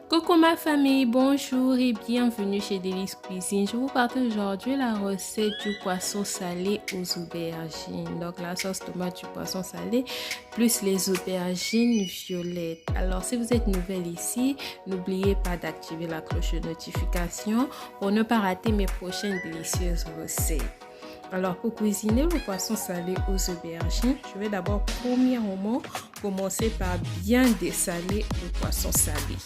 Coucou ma famille, bonjour et bienvenue chez Délice Cuisine. Je vous partage aujourd'hui la recette du poisson salé aux aubergines. Donc la sauce tomate du poisson salé plus les aubergines violettes. Alors si vous êtes nouvelle ici, n'oubliez pas d'activer la cloche de notification pour ne pas rater mes prochaines délicieuses recettes. Alors pour cuisiner le poisson salé aux aubergines, je vais d'abord premièrement commencer par bien dessaler le poisson salé.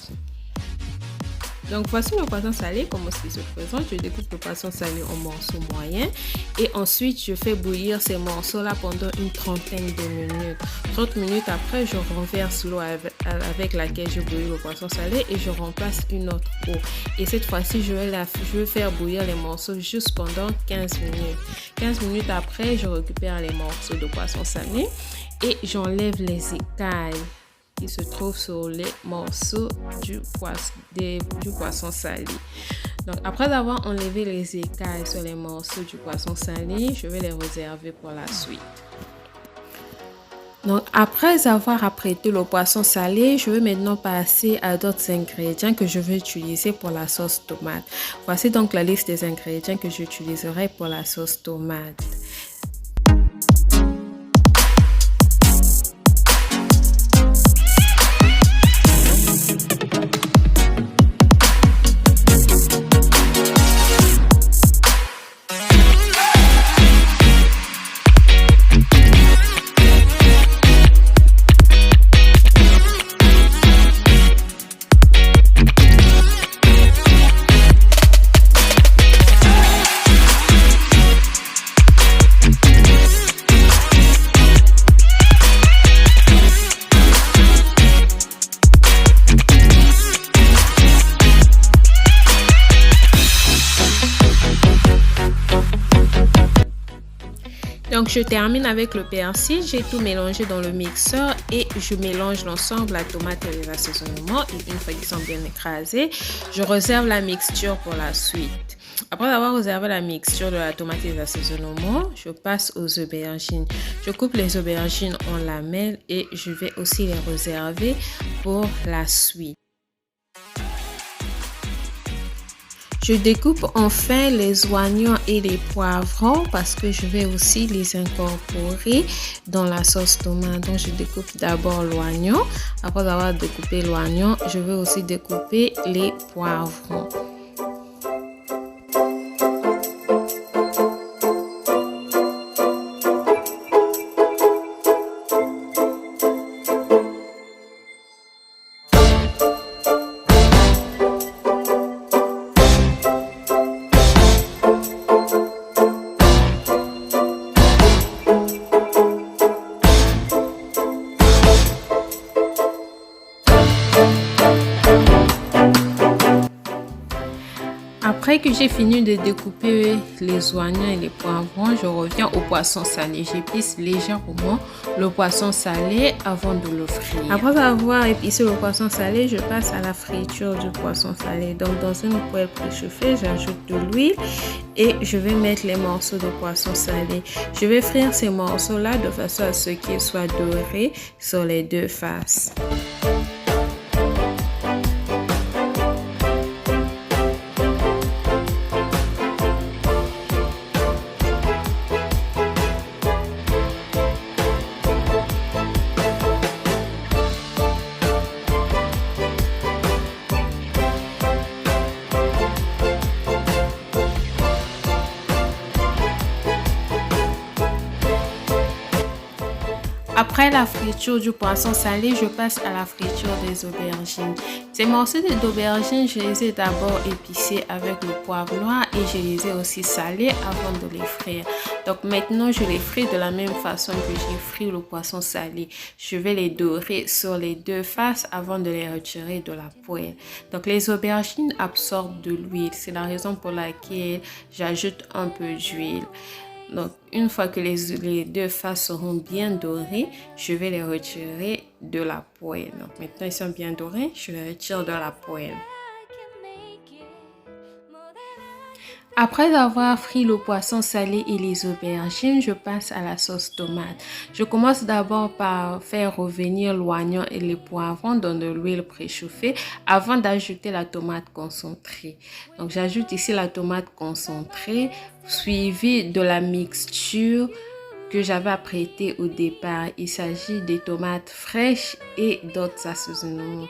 Donc voici le poisson salé, comment il se présente. Je découpe le poisson salé en morceaux moyens et ensuite je fais bouillir ces morceaux là pendant une trentaine de minutes. 30 minutes après, je renverse l'eau avec laquelle je bouillis le poisson salé et je remplace une autre eau. Et cette fois-ci, je vais faire bouillir les morceaux juste pendant 15 minutes. 15 minutes après, je récupère les morceaux de poisson salé et j'enlève les écailles qui se trouve sur les morceaux du poisson salé. Donc après avoir enlevé les écailles sur les morceaux du poisson salé, je vais les réserver pour la suite. Donc après avoir apprêté le poisson salé, je vais maintenant passer à d'autres ingrédients que je vais utiliser pour la sauce tomate. Voici donc la liste des ingrédients que j'utiliserai pour la sauce tomate. Donc je termine avec le persil, j'ai tout mélangé dans le mixeur et je mélange l'ensemble, la tomate et les assaisonnements. Et une fois qu'ils sont bien écrasés, je réserve la mixture pour la suite. Après avoir réservé la mixture de la tomate et les assaisonnements, je passe aux aubergines. Je coupe les aubergines en lamelles et je vais aussi les réserver pour la suite. Je découpe enfin les oignons et les poivrons parce que je vais aussi les incorporer dans la sauce tomate. Donc je découpe d'abord l'oignon. Après avoir découpé l'oignon, je vais aussi découper les poivrons. Après que j'ai fini de découper les oignons et les poivrons, je reviens au poisson salé. J'épice légèrement le poisson salé avant de le frire. Après avoir épicé le poisson salé, je passe à la friture du poisson salé. Donc dans une poêle préchauffée, j'ajoute de l'huile et je vais mettre les morceaux de poisson salé. Je vais frire ces morceaux-là de façon à ce qu'ils soient dorés sur les deux faces. Après la friture du poisson salé, je passe à la friture des aubergines. Ces morceaux d'aubergines, je les ai d'abord épicés avec le poivre noir et je les ai aussi salés avant de les frire. Donc maintenant, je les fris de la même façon que j'ai frit le poisson salé. Je vais les dorer sur les deux faces avant de les retirer de la poêle. Donc les aubergines absorbent de l'huile. C'est la raison pour laquelle j'ajoute un peu d'huile. Donc, une fois que les deux faces seront bien dorées, je vais les retirer de la poêle. Donc, maintenant, ils sont bien dorés, je les retire de la poêle. Après avoir frit le poisson salé et les aubergines, je passe à la sauce tomate. Je commence d'abord par faire revenir l'oignon et les poivrons dans de l'huile préchauffée avant d'ajouter la tomate concentrée. Donc j'ajoute ici la tomate concentrée suivie de la mixture que j'avais apprêtée au départ. Il s'agit des tomates fraîches et d'autres assaisonnements.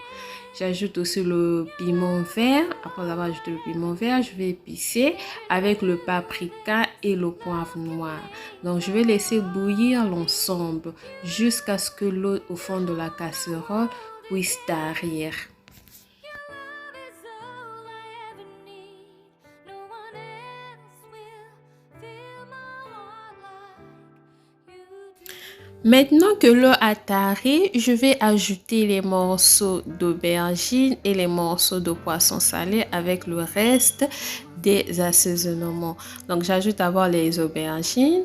J'ajoute aussi le piment vert. Après avoir ajouté le piment vert, je vais épicer avec le paprika et le poivre noir. Donc, je vais laisser bouillir l'ensemble jusqu'à ce que l'eau au fond de la casserole puisse tarir. Maintenant que l'eau a tari, je vais ajouter les morceaux d'aubergine et les morceaux de poisson salé avec le reste des assaisonnements. Donc j'ajoute d'abord les aubergines.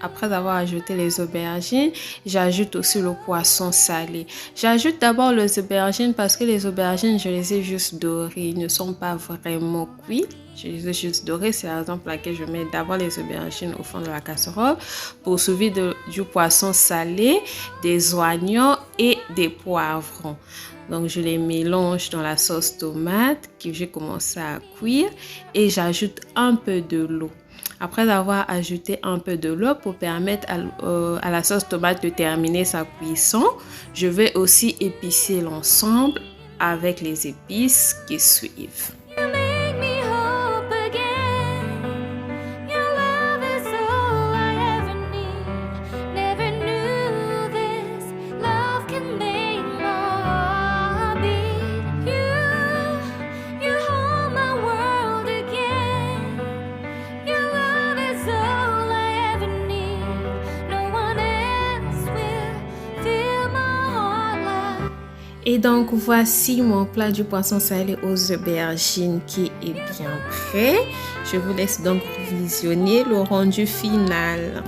Après avoir ajouté les aubergines, j'ajoute aussi le poisson salé. J'ajoute d'abord les aubergines parce que les aubergines, je les ai juste dorées. Ils ne sont pas vraiment cuits. Je les ai juste dorés, c'est la raison pour laquelle je mets d'abord les aubergines au fond de la casserole pour suivre du poisson salé, des oignons et des poivrons. Donc je les mélange dans la sauce tomate que j'ai commencé à cuire et j'ajoute un peu de l'eau. Après avoir ajouté un peu de l'eau pour permettre à la sauce tomate de terminer sa cuisson, je vais aussi épicer l'ensemble avec les épices qui suivent. Et donc voici mon plat du poisson salé aux aubergines qui est bien prêt. Je vous laisse donc visionner le rendu final.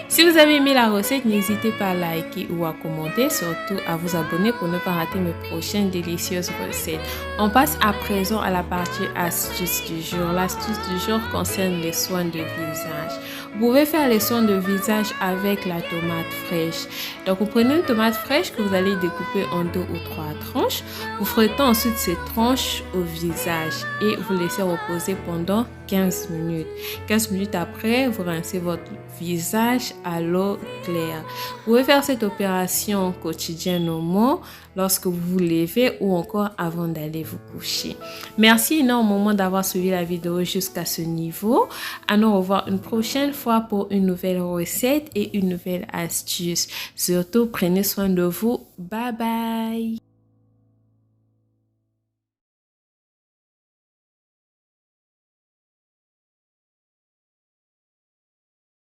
Si vous avez aimé la recette, n'hésitez pas à liker ou à commenter, surtout à vous abonner pour ne pas rater mes prochaines délicieuses recettes. On passe à présent à la partie astuce du jour. L'astuce du jour concerne les soins de visage. Vous pouvez faire les soins de visage avec la tomate fraîche. Donc vous prenez une tomate fraîche que vous allez découper en 2 ou 3 tranches. Vous frottez ensuite ces tranches au visage et vous laissez reposer pendant 15 minutes. 15 minutes après, vous rincez votre visage à l'eau claire. Vous pouvez faire cette opération quotidiennement lorsque vous vous levez ou encore avant d'aller vous coucher. Merci énormément d'avoir suivi la vidéo jusqu'à ce niveau. À nous revoir une prochaine fois pour une nouvelle recette et une nouvelle astuce. Surtout, prenez soin de vous. Bye bye!